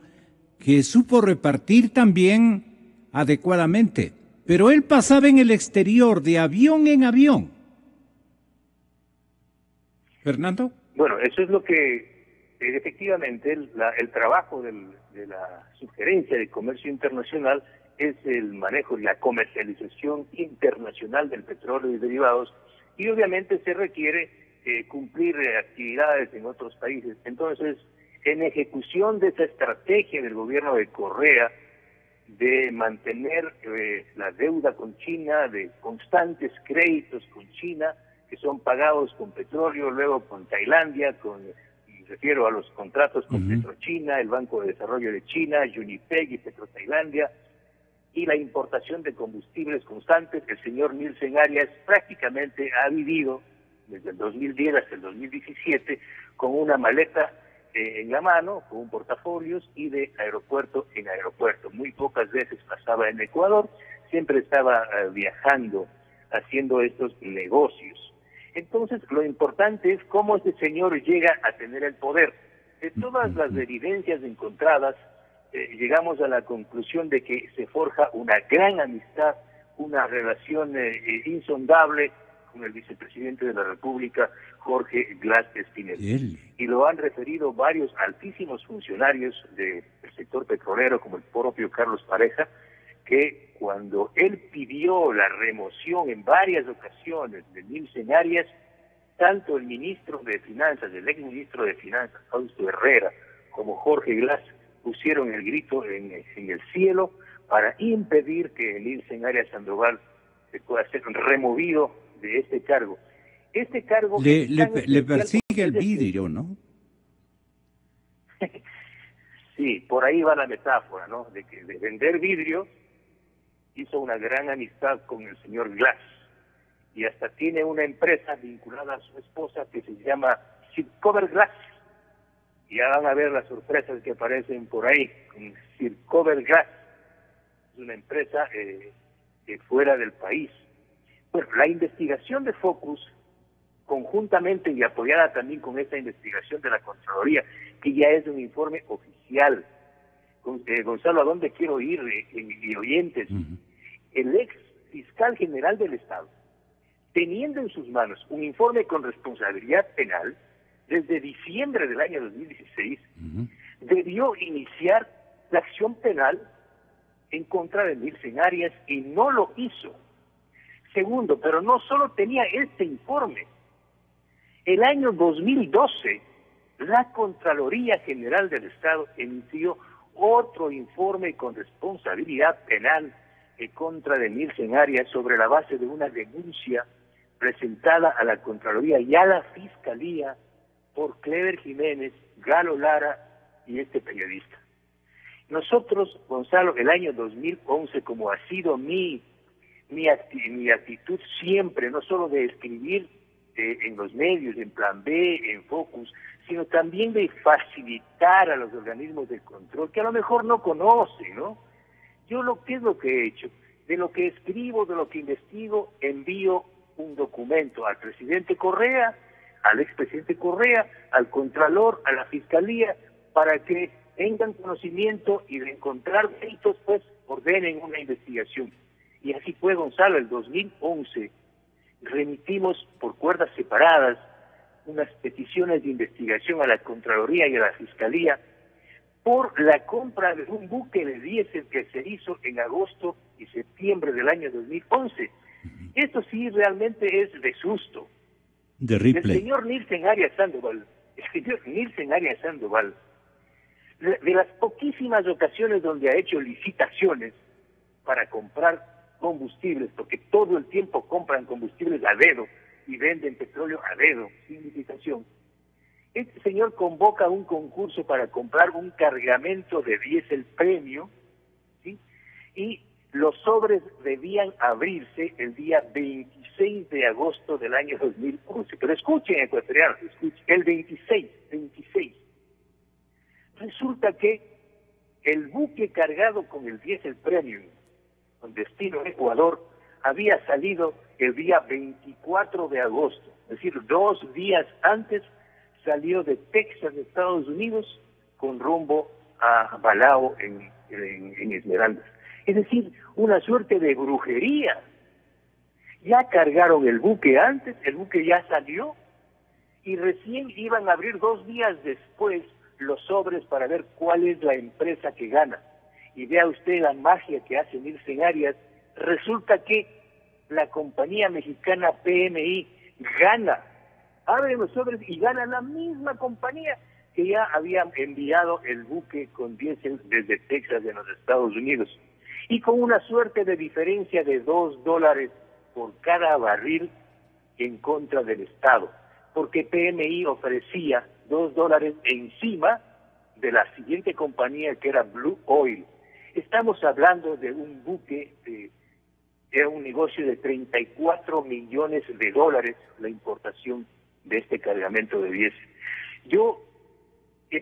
que supo repartir también adecuadamente? Pero él pasaba en el exterior de avión en avión. ¿Fernando? Bueno, eso es lo que efectivamente el trabajo de la Subgerencia de Comercio Internacional es el manejo y la comercialización internacional del petróleo y derivados, y obviamente se requiere cumplir actividades en otros países. Entonces, en ejecución de esa estrategia del gobierno de Correa de mantener la deuda con China, de constantes créditos con China, que son pagados con petróleo, luego con Tailandia, me refiero a los contratos con PetroChina, el Banco de Desarrollo de China, Unipeg y PetroTailandia, y la importación de combustibles constantes. El señor Nielsen Arias prácticamente ha vivido desde el 2010 hasta el 2017 con una maleta en la mano, con un portafolios, y de aeropuerto en aeropuerto. Muy pocas veces pasaba en Ecuador, siempre estaba viajando, haciendo estos negocios. Entonces, lo importante es cómo este señor llega a tener el poder. De todas las evidencias encontradas, llegamos a la conclusión de que se forja una gran amistad, una relación insondable con el vicepresidente de la República, Jorge Glass Espinel. Y lo han referido varios altísimos funcionarios del sector petrolero, como el propio Carlos Pareja, que cuando él pidió la remoción en varias ocasiones de Nielsen Arias, tanto el ministro de Finanzas, el exministro de Finanzas, Fausto Herrera, como Jorge Glass, pusieron el grito en el cielo para impedir que Nielsen Arias Sandoval se pueda ser removido de este cargo. Este cargo le persigue el vidrio, ¿no? Sí, por ahí va la metáfora, ¿no? De que de vender vidrio hizo una gran amistad con el señor Glass, y hasta tiene una empresa vinculada a su esposa que se llama Sircover Glass. Y ya van a ver las sorpresas que aparecen por ahí con Sircover Glass. Es una empresa fuera del país. Bueno, la investigación de Focus, conjuntamente y apoyada también con esta investigación de la Contraloría, que ya es un informe oficial. Gonzalo, ¿a dónde quiero ir, y oyentes? El ex fiscal general del Estado, teniendo en sus manos un informe con responsabilidad penal desde diciembre del año 2016, debió iniciar la acción penal en contra de Nielsen Arias, y no lo hizo. Segundo, pero no solo tenía este informe. El año 2012, la Contraloría General del Estado emitió otro informe con responsabilidad penal en contra de Nielsen Arias sobre la base de una denuncia presentada a la Contraloría y a la Fiscalía por Clever Jiménez, Galo Lara y este periodista. Nosotros, Gonzalo, el año 2011, como ha sido mi actitud siempre, no solo de escribir en los medios, en Plan B, en Focus, sino también de facilitar a los organismos de control, que a lo mejor no conocen, ¿no? ¿Qué es lo que he hecho? De lo que escribo, de lo que investigo, envío un documento al presidente Correa, al expresidente Correa, al Contralor, a la Fiscalía, para que tengan conocimiento y de encontrar delitos, pues ordenen una investigación. Y así fue, Gonzalo. El 2011 remitimos por cuerdas separadas unas peticiones de investigación a la Contraloría y a la Fiscalía por la compra de un buque de diésel que se hizo en agosto y septiembre del año 2011. Esto sí realmente es de susto. De Ripley. El señor Nielsen Arias Sandoval, de las poquísimas ocasiones donde ha hecho licitaciones para comprar combustibles, porque todo el tiempo compran combustibles a dedo y venden petróleo a dedo, sin licitación. Este señor convoca un concurso para comprar un cargamento de diésel premio, ¿sí? Y los sobres debían abrirse el día 26 de agosto del año 2011. Pero escuchen, ecuatorianos, escuchen, el 26. Resulta que el buque cargado con el diésel premium, con destino a Ecuador, había salido el día 24 de agosto, es decir, 2 días antes salió de Texas, de Estados Unidos, con rumbo a Balao en Esmeraldas. Es decir, una suerte de brujería. Ya cargaron el buque antes, el buque ya salió, y recién iban a abrir 2 días después los sobres para ver cuál es la empresa que gana. Y vea usted la magia que hace Nielsen Arias. Resulta que la compañía mexicana PMI gana, abre los sobres y gana la misma compañía que ya había enviado el buque con diésel desde Texas de los Estados Unidos. Y con una suerte de diferencia de $2 por cada barril en contra del Estado, porque PMI ofrecía $2 encima de la siguiente compañía, que era Blue Oil. Estamos hablando de un buque, era un negocio de $34 millones, la importación de este cargamento de diésel. Yo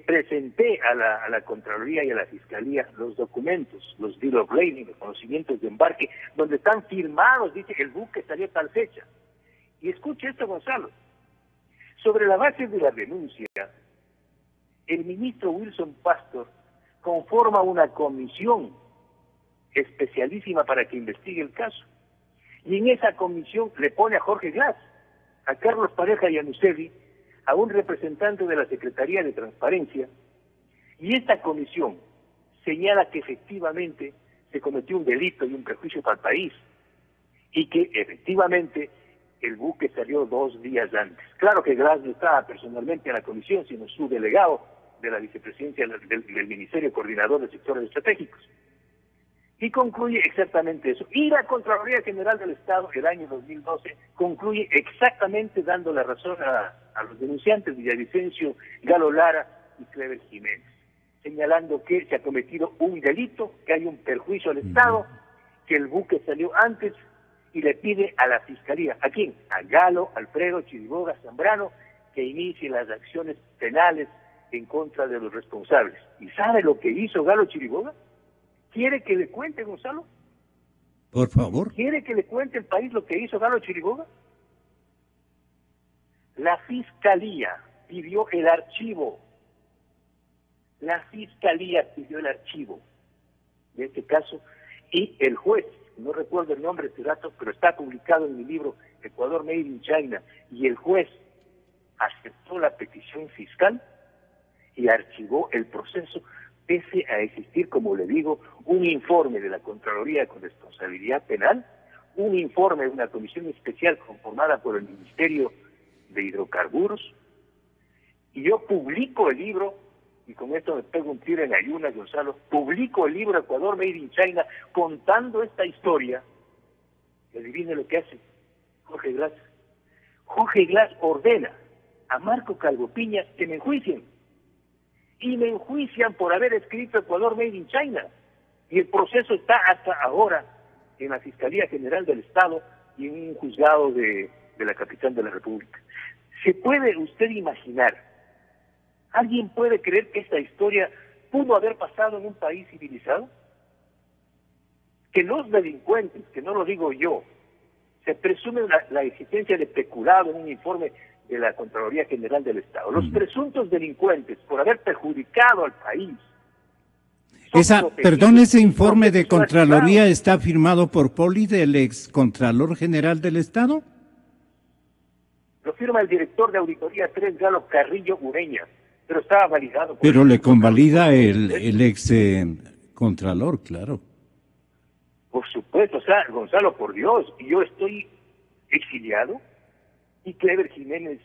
presenté a la Contraloría y a la Fiscalía los documentos, los bill of lading, los conocimientos de embarque, donde están firmados, dice que el buque salió a tal fecha. Y escuche esto, Gonzalo. Sobre la base de la denuncia, el ministro Wilson Pastor conforma una comisión especialísima para que investigue el caso. Y en esa comisión le pone a Jorge Glass, a Carlos Pareja y a Nucevi, a un representante de la Secretaría de Transparencia, y esta comisión señala que efectivamente se cometió un delito y un perjuicio para el país, y que efectivamente el buque salió 2 días antes. Claro que Glass no estaba personalmente en la comisión, sino su delegado de la vicepresidencia del Ministerio Coordinador de Sectores Estratégicos. Y concluye exactamente eso. Y la Contraloría General del Estado, el año 2012, concluye exactamente dando la razón a los denunciantes, Villavicencio, Galo Lara y Clever Jiménez, señalando que se ha cometido un delito, que hay un perjuicio al Estado, que el buque salió antes, y le pide a la Fiscalía, ¿a quién? A Galo, Alfredo, Chiriboga, Zambrano, que inicie las acciones penales en contra de los responsables. ¿Y sabe lo que hizo Galo Chiriboga? ¿Quiere que le cuente, Gonzalo? Por favor. ¿Quiere que le cuente el país lo que hizo Galo Chiriboga? La Fiscalía pidió el archivo. La Fiscalía pidió el archivo de este caso, y el juez, no recuerdo el nombre de este dato, pero está publicado en mi libro Ecuador Made in China, y el juez aceptó la petición fiscal y archivó el proceso, pese a existir, como le digo, un informe de la Contraloría con responsabilidad penal, un informe de una comisión especial conformada por el Ministerio de Hidrocarburos, y yo publico el libro, y con esto me pego un tiro en ayunas, Gonzalo, publico el libro Ecuador Made in China contando esta historia, y adivine lo que hace Jorge Glass. Jorge Glass ordena a Marco Calvo Piña que me enjuicien, y me enjuician por haber escrito Ecuador Made in China, y el proceso está hasta ahora en la Fiscalía General del Estado y en un juzgado de la capital de la República. ¿Se puede usted imaginar? ¿Alguien puede creer que esta historia pudo haber pasado en un país civilizado? Que los delincuentes, que no lo digo yo, se presume la existencia de peculado en un informe de la Contraloría General del Estado. Los presuntos delincuentes, por haber perjudicado al país, Perdón, ese informe de Contraloría está firmado por Poli, del ex Contralor General del Estado. Lo firma el director de Auditoría 3, Galo Carrillo Ureña, pero estaba validado. Pero le convalida el ex Contralor, claro. Por supuesto, o sea, Gonzalo, por Dios, yo estoy exiliado y Clever Jiménez,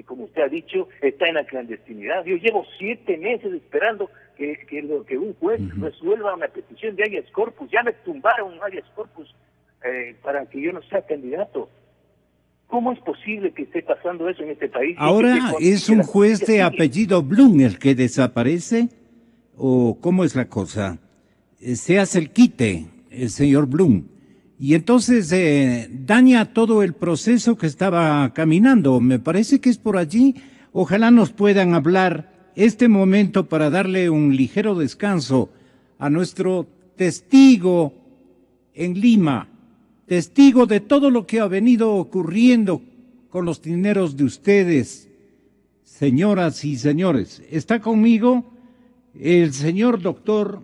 como usted ha dicho, está en la clandestinidad. Yo llevo 7 meses esperando que un juez resuelva una petición de habeas corpus. Ya me tumbaron un habeas corpus para que yo no sea candidato. ¿Cómo es posible que esté pasando eso en este país? Ahora es un juez de apellido Blum el que desaparece, ¿o cómo es la cosa? Se hace el quite, el señor Blum, y entonces daña todo el proceso que estaba caminando. Me parece que es por allí. Ojalá nos puedan hablar este momento para darle un ligero descanso a nuestro testigo en Lima, testigo de todo lo que ha venido ocurriendo con los dineros de ustedes, señoras y señores. Está conmigo el señor doctor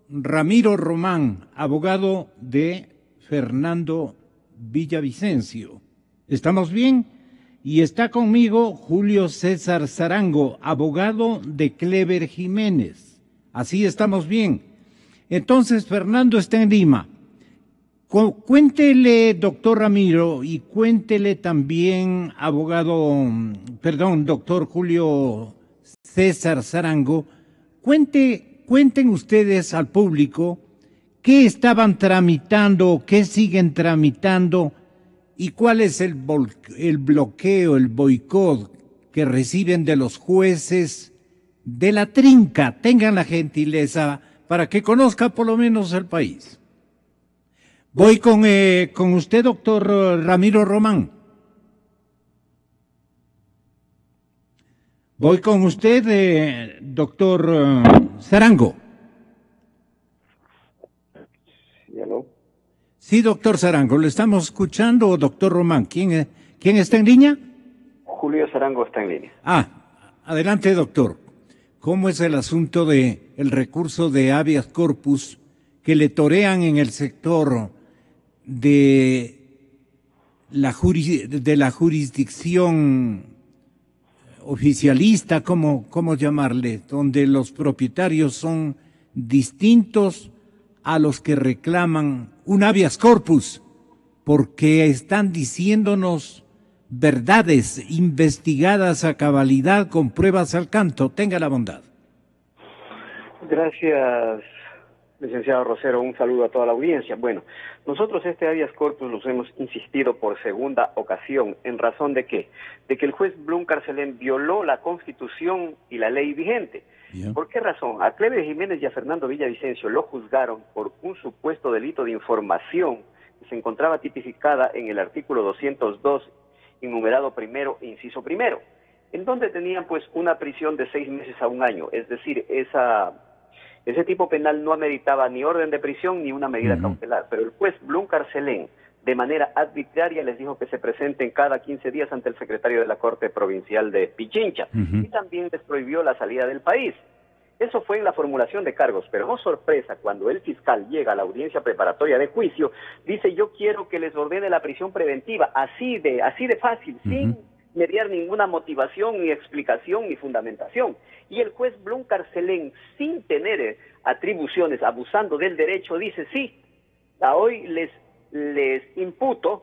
Ramiro Román, abogado de Fernando Villavicencio. ¿Estamos bien? Y está conmigo Julio César Zarango, abogado de Clever Jiménez. Así estamos bien. Entonces, Fernando está en Lima. Cuéntele, doctor Ramiro, y cuéntele también, doctor Julio César Zarango, cuenten ustedes al público qué estaban tramitando, qué siguen tramitando y cuál es el bloqueo, el boicot que reciben de los jueces de la trinca. Tengan la gentileza para que conozca por lo menos el país. Voy con usted, doctor Ramiro Román. Voy con usted, doctor Zarango. Sí, doctor Zarango, ¿le estamos escuchando, doctor Román? ¿Quién está en línea? Julio Zarango está en línea. Adelante, doctor. ¿Cómo es el asunto de el recurso de habeas corpus que le torean en el sector de la jurisdicción oficialista, ¿cómo llamarle? Donde los propietarios son distintos a los que reclaman un habeas corpus, porque están diciéndonos verdades investigadas a cabalidad con pruebas al canto. Tenga la bondad. Gracias, licenciado Rosero. Un saludo a toda la audiencia. Bueno, nosotros este habeas corpus los hemos insistido por segunda ocasión. ¿En razón de qué? De que el juez Blum Carcelén violó la Constitución y la ley vigente. Bien. ¿Por qué razón? A Clever Jiménez y a Fernando Villavicencio lo juzgaron por un supuesto delito de información que se encontraba tipificada en el artículo 202, enumerado primero, inciso primero, en donde tenían pues una prisión de 6 meses a 1 año. Es decir, ese tipo penal no ameritaba ni orden de prisión ni una medida cautelar, pero el juez Blum Carcelén, de manera arbitraria, les dijo que se presenten cada 15 días ante el secretario de la Corte Provincial de Pichincha, y también les prohibió la salida del país. Eso fue en la formulación de cargos, pero no sorpresa, cuando el fiscal llega a la audiencia preparatoria de juicio, dice: yo quiero que les ordene la prisión preventiva, así de fácil, sin mediar ninguna motivación, ni explicación, ni fundamentación. Y el juez Blum Carcelén, sin tener atribuciones, abusando del derecho, dice: sí, a hoy les imputo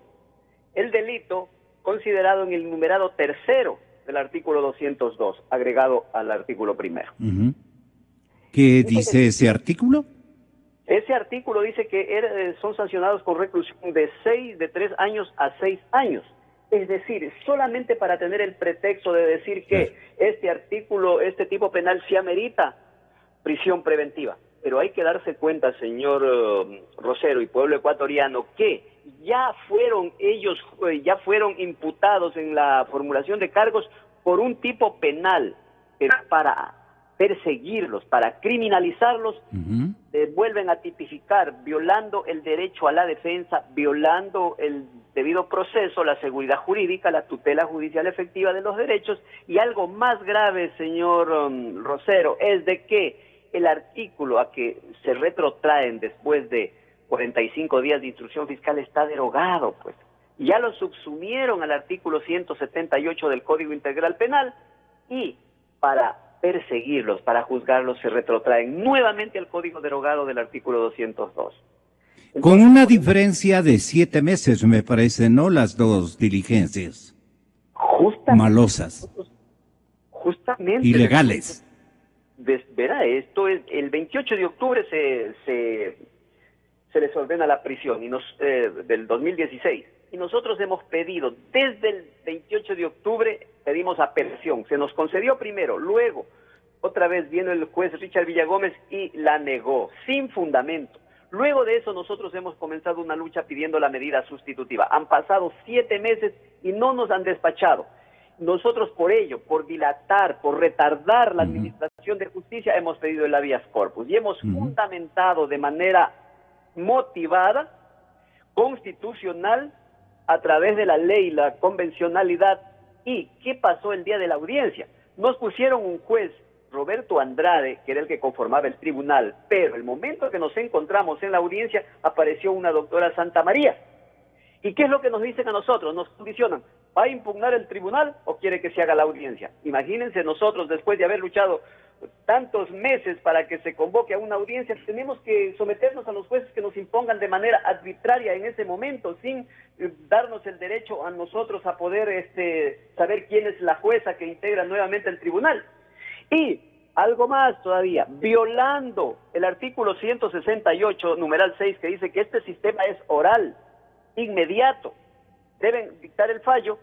el delito considerado en el numerado tercero del artículo 202, agregado al artículo primero. ¿Qué dice ese artículo? Ese artículo dice que son sancionados con reclusión de 3 años a 6 años. Es decir, solamente para tener el pretexto de decir que este tipo penal sí amerita prisión preventiva. Pero hay que darse cuenta, señor Rosero y pueblo ecuatoriano, que ya fueron imputados en la formulación de cargos por un tipo penal, pero para perseguirlos, para criminalizarlos, vuelven a tipificar, violando el derecho a la defensa, violando el debido proceso, la seguridad jurídica, la tutela judicial efectiva de los derechos, y algo más grave, señor Rosero, es de que el artículo a que se retrotraen después de 45 días de instrucción fiscal está derogado, pues. Ya lo subsumieron al artículo 178 del Código Integral Penal y para perseguirlos, para juzgarlos, se retrotraen nuevamente al Código derogado del artículo 202. Entonces, con una diferencia de 7 meses, me parece, ¿no? Las dos diligencias. Malosas. Justamente. Ilegales. Verá, esto es, el 28 de octubre se les ordena la prisión del 2016. Y nosotros hemos pedido, desde el 28 de octubre, pedimos apelación. Se nos concedió primero, luego, otra vez vino el juez Richard Villagómez y la negó, sin fundamento. Luego de eso nosotros hemos comenzado una lucha pidiendo la medida sustitutiva. Han pasado 7 meses y no nos han despachado. Nosotros por ello, por dilatar, por retardar la administración de justicia, hemos pedido el habeas corpus y hemos fundamentado de manera motivada, constitucional, a través de la ley, la convencionalidad. ¿Y qué pasó el día de la audiencia? Nos pusieron un juez, Roberto Andrade, que era el que conformaba el tribunal, pero el momento que nos encontramos en la audiencia apareció una doctora Santa María. ¿Y qué es lo que nos dicen a nosotros? Nos condicionan, ¿va a impugnar el tribunal o quiere que se haga la audiencia? Imagínense nosotros, después de haber luchado tantos meses para que se convoque a una audiencia, tenemos que someternos a los jueces que nos impongan de manera arbitraria en ese momento, sin darnos el derecho a nosotros a poder saber quién es la jueza que integra nuevamente el tribunal. Y algo más todavía, violando el artículo 168, numeral 6, que dice que este sistema es oral, inmediato, deben dictar el fallo.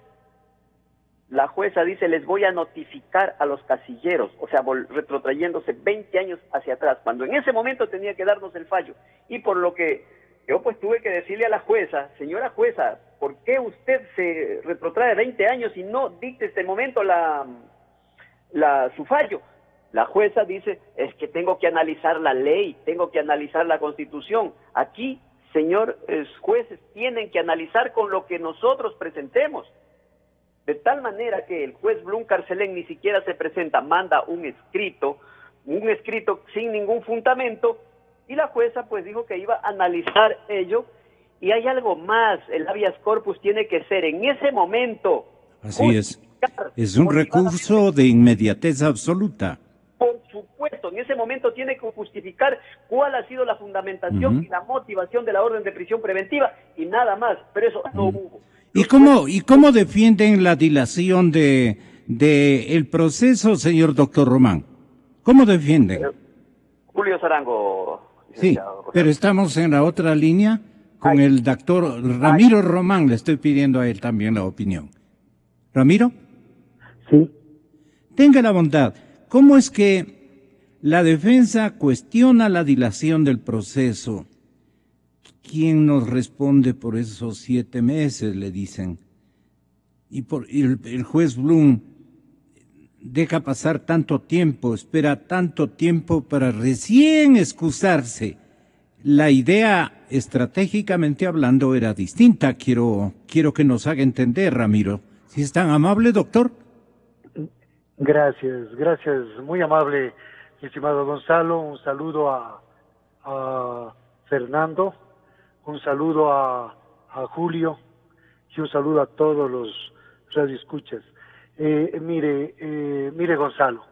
La jueza dice, les voy a notificar a los casilleros, o sea, retrotrayéndose 20 años hacia atrás, cuando en ese momento tenía que darnos el fallo. Y por lo que yo pues tuve que decirle a la jueza, señora jueza, ¿por qué usted se retrotrae 20 años y no dicte este momento su fallo? La jueza dice, es que tengo que analizar la ley, tengo que analizar la Constitución. Aquí, señores jueces, tienen que analizar con lo que nosotros presentemos. De tal manera que el juez Blum Carcelén ni siquiera se presenta, manda un escrito sin ningún fundamento, y la jueza pues dijo que iba a analizar ello. Y hay algo más, el habeas corpus tiene que ser en ese momento. Así es un recurso de inmediatez absoluta. Por supuesto, en ese momento tiene que justificar cuál ha sido la fundamentación y la motivación de la orden de prisión preventiva y nada más, pero eso no hubo. ¿Y cómo defienden la dilación de el proceso, señor doctor Román? ¿Cómo defienden? Julio Sarango. Sí, pero estamos en la otra línea con el doctor Ramiro Román. Le estoy pidiendo a él también la opinión. ¿Ramiro? Sí. Tenga la bondad. ¿Cómo es que la defensa cuestiona la dilación del proceso? ¿Quién nos responde por esos 7 meses? Le dicen. Y el juez Blum deja pasar tanto tiempo, espera tanto tiempo para recién excusarse. La idea, estratégicamente hablando, era distinta. Quiero que nos haga entender, Ramiro. Si es tan amable, doctor. Gracias, muy amable, mi estimado Gonzalo. Un saludo a Fernando, un saludo a Julio y un saludo a todos los radioescuchas. Mire Gonzalo,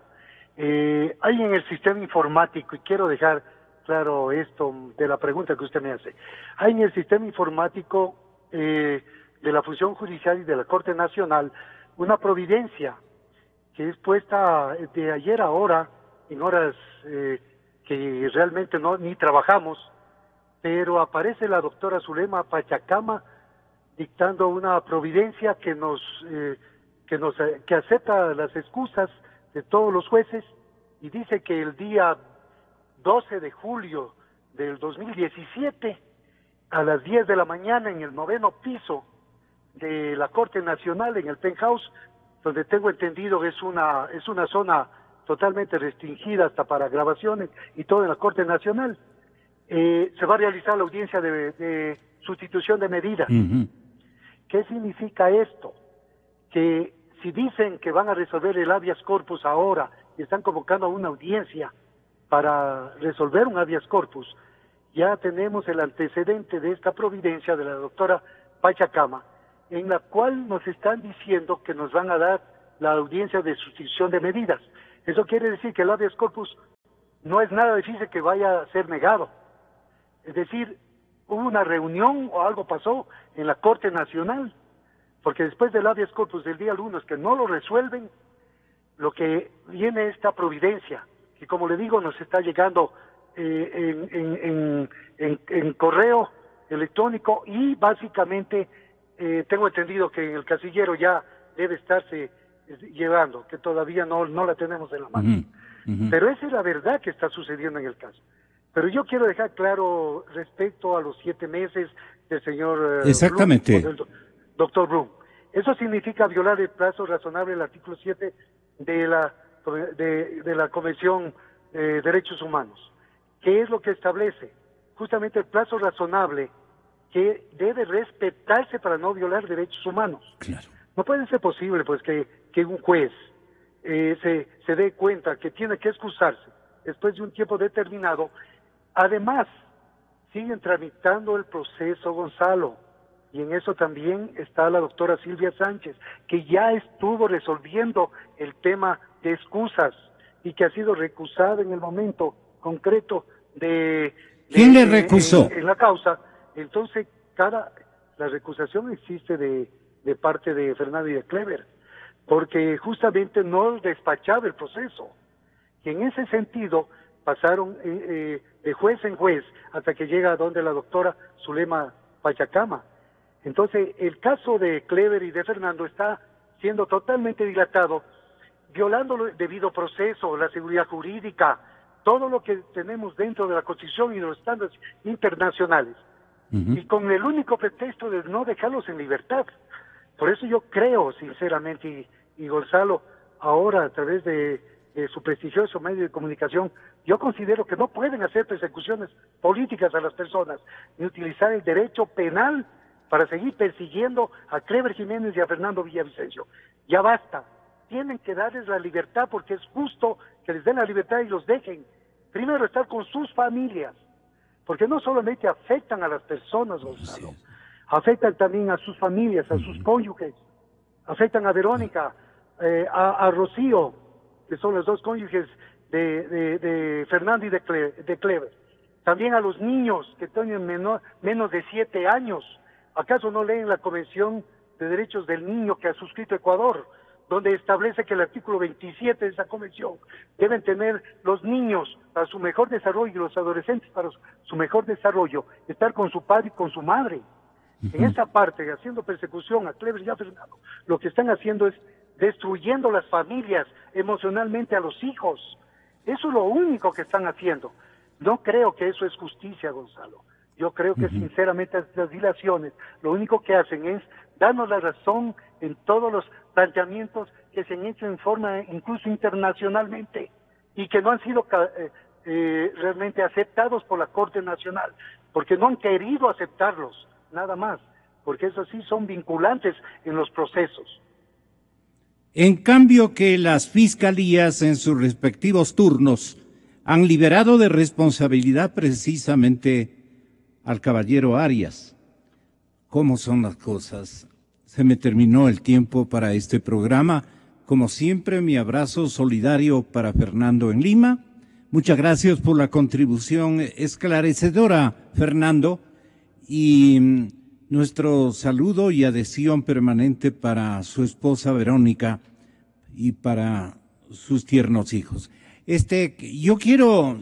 hay en el sistema informático, y quiero dejar claro esto de la pregunta que usted me hace, hay en el sistema informático de la función judicial y de la Corte Nacional una providencia que es puesta de ayer a ahora, en horas que realmente ni trabajamos, pero aparece la doctora Zulema Pachacama dictando una providencia que acepta las excusas de todos los jueces y dice que el día 12 de julio del 2017 a las 10 de la mañana en el 9º piso de la Corte Nacional, en el penthouse, donde tengo entendido que es una zona totalmente restringida hasta para grabaciones y todo en la Corte Nacional, se va a realizar la audiencia de sustitución de medida. ¿Qué significa esto? Que si dicen que van a resolver el habeas corpus ahora y están convocando a una audiencia, para resolver un habeas corpus, ya tenemos el antecedente de esta providencia de la doctora Pachacama, en la cual nos están diciendo que nos van a dar la audiencia de sustitución de medidas. Eso quiere decir que el habeas corpus no es nada difícil que vaya a ser negado. Es decir, hubo una reunión o algo pasó en la Corte Nacional, porque después del habeas corpus del día lunes que no lo resuelven, lo que viene esta providencia, que como le digo nos está llegando en correo electrónico y básicamente tengo entendido que en el casillero ya debe estarse llevando, que todavía no la tenemos en la mano. Pero esa es la verdad que está sucediendo en el caso. Pero yo quiero dejar claro respecto a los 7 meses del señor Exactamente. Blum, del doctor Blum. Eso significa violar el plazo razonable del artículo 7 de la Convención de Derechos Humanos. ¿Qué es lo que establece? Justamente el plazo razonable que debe respetarse para no violar derechos humanos. Claro. No puede ser posible pues que un juez se dé cuenta que tiene que excusarse después de un tiempo determinado. Además, siguen tramitando el proceso, Gonzalo, y en eso también está la doctora Silvia Sánchez, que ya estuvo resolviendo el tema de excusas y que ha sido recusada en el momento concreto ¿Quién le recusó? En la causa. Entonces, la recusación existe de parte de Fernando y de Clever, porque justamente no despachaba el proceso. Y en ese sentido, pasaron de juez en juez hasta que llega a donde la doctora Zulema Pachacama. Entonces, el caso de Clever y de Fernando está siendo totalmente dilatado, violando el debido proceso, la seguridad jurídica, todo lo que tenemos dentro de la Constitución y de los estándares internacionales. Y con el único pretexto de no dejarlos en libertad. Por eso yo creo, sinceramente, y Gonzalo, ahora a través de su prestigioso medio de comunicación, yo considero que no pueden hacer persecuciones políticas a las personas, ni utilizar el derecho penal para seguir persiguiendo a Clever Jiménez y a Fernando Villavicencio. Ya basta. Tienen que darles la libertad porque es justo que les den la libertad y los dejen. Primero estar con sus familias, porque no solamente afectan a las personas, Gonzalo, afectan también a sus familias, a sus cónyuges, afectan a Verónica, a Rocío, que son los dos cónyuges de Fernando y de Clever. También a los niños que tienen menos de 7 años. ¿Acaso no leen la Convención de Derechos del Niño que ha suscrito Ecuador, donde establece que el artículo 27 de esa convención deben tener los niños para su mejor desarrollo y los adolescentes para su mejor desarrollo, estar con su padre y con su madre? En esa parte, haciendo persecución a Clever y a Fernando, lo que están haciendo es destruyendo las familias emocionalmente a los hijos. Eso es lo único que están haciendo. No creo que eso es justicia, Gonzalo. Yo creo que sinceramente las dilaciones lo único que hacen es darnos la razón en todos los planteamientos que se han hecho en forma incluso internacionalmente y que no han sido realmente aceptados por la Corte Nacional, porque no han querido aceptarlos, nada más, porque eso sí son vinculantes en los procesos. En cambio que las fiscalías en sus respectivos turnos han liberado de responsabilidad precisamente al caballero Arias. ¿Cómo son las cosas? Se me terminó el tiempo para este programa. Como siempre, mi abrazo solidario para Fernando en Lima. Muchas gracias por la contribución esclarecedora, Fernando, y nuestro saludo y adhesión permanente para su esposa Verónica y para sus tiernos hijos. Yo quiero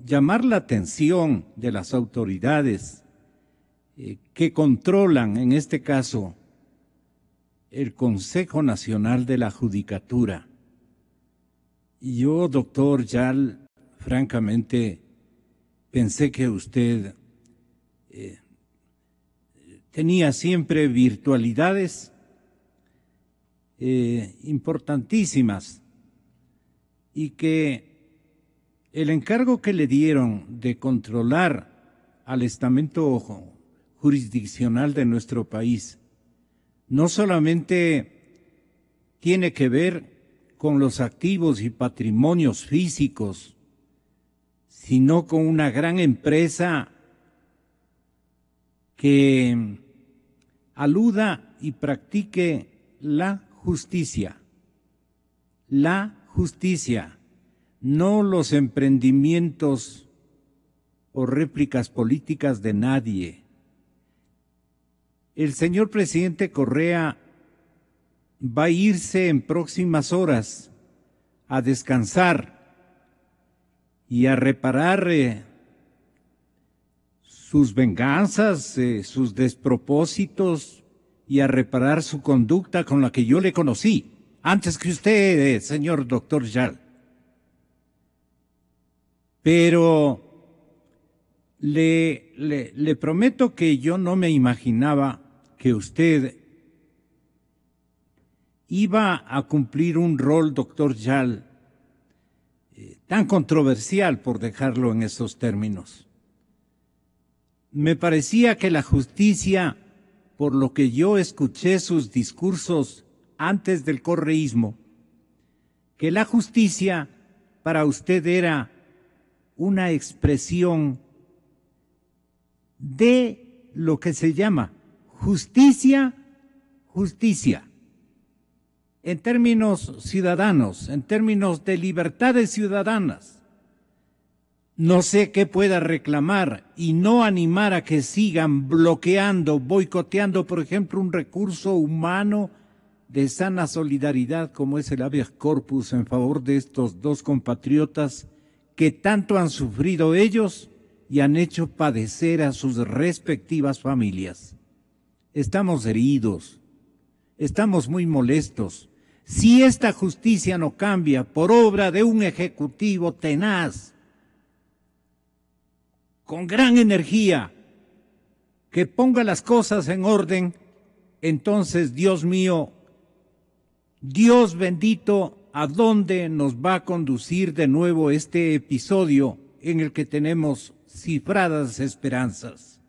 llamar la atención de las autoridades que controlan, en este caso, el Consejo Nacional de la Judicatura. Yo, doctor Yal, francamente, pensé que usted tenía siempre virtualidades importantísimas y que el encargo que le dieron de controlar al estamento jurisdiccional de nuestro país no solamente tiene que ver con los activos y patrimonios físicos sino con una gran empresa que aluda y practique la justicia, no los emprendimientos o réplicas políticas de nadie. El señor presidente Correa va a irse en próximas horas a descansar y a reparar sus venganzas, sus despropósitos, y a reparar su conducta con la que yo le conocí, antes que usted, señor doctor Yal. Pero le prometo que yo no me imaginaba que usted iba a cumplir un rol, doctor Yal, tan controversial, por dejarlo en esos términos. Me parecía que la justicia, por lo que yo escuché sus discursos antes del correísmo, que la justicia para usted era una expresión de lo que se llama justicia, en términos ciudadanos, en términos de libertades ciudadanas. No sé qué pueda reclamar y no animar a que sigan bloqueando, boicoteando, por ejemplo, un recurso humano de sana solidaridad como es el habeas corpus en favor de estos dos compatriotas que tanto han sufrido ellos y han hecho padecer a sus respectivas familias. Estamos heridos, estamos muy molestos. Si esta justicia no cambia por obra de un ejecutivo tenaz, con gran energía, que ponga las cosas en orden, entonces, Dios mío, Dios bendito, ¿a dónde nos va a conducir de nuevo este episodio en el que tenemos cifradas esperanzas?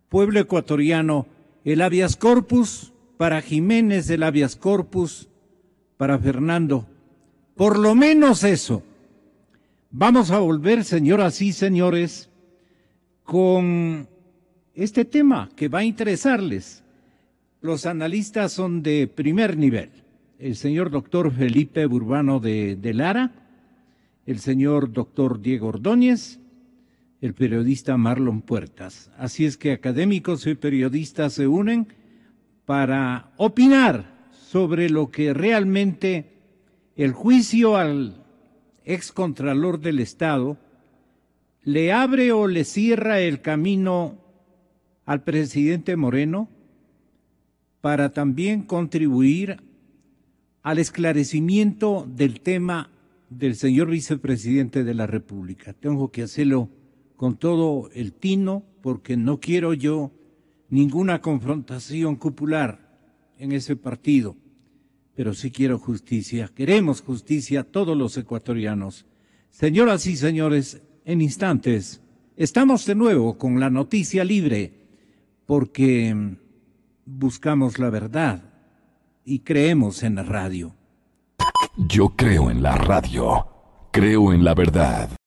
Pueblo ecuatoriano, el habeas corpus, para Jiménez el habeas corpus, para Fernando, por lo menos eso. Vamos a volver, señoras y señores, con este tema que va a interesarles. Los analistas son de primer nivel. El señor doctor Felipe Burbano de Lara, el señor doctor Diego Ordóñez, el periodista Marlon Puertas. Así es que académicos y periodistas se unen para opinar sobre lo que realmente el juicio al excontralor del Estado le abre o le cierra el camino al presidente Moreno para también contribuir al esclarecimiento del tema del señor vicepresidente de la República. Tengo que hacerlo con todo el tino porque no quiero yo ninguna confrontación cupular en ese partido, pero sí quiero justicia, queremos justicia todos los ecuatorianos. Señoras y señores, en instantes estamos de nuevo con la noticia libre porque buscamos la verdad y creemos en la radio. Yo creo en la radio, creo en la verdad.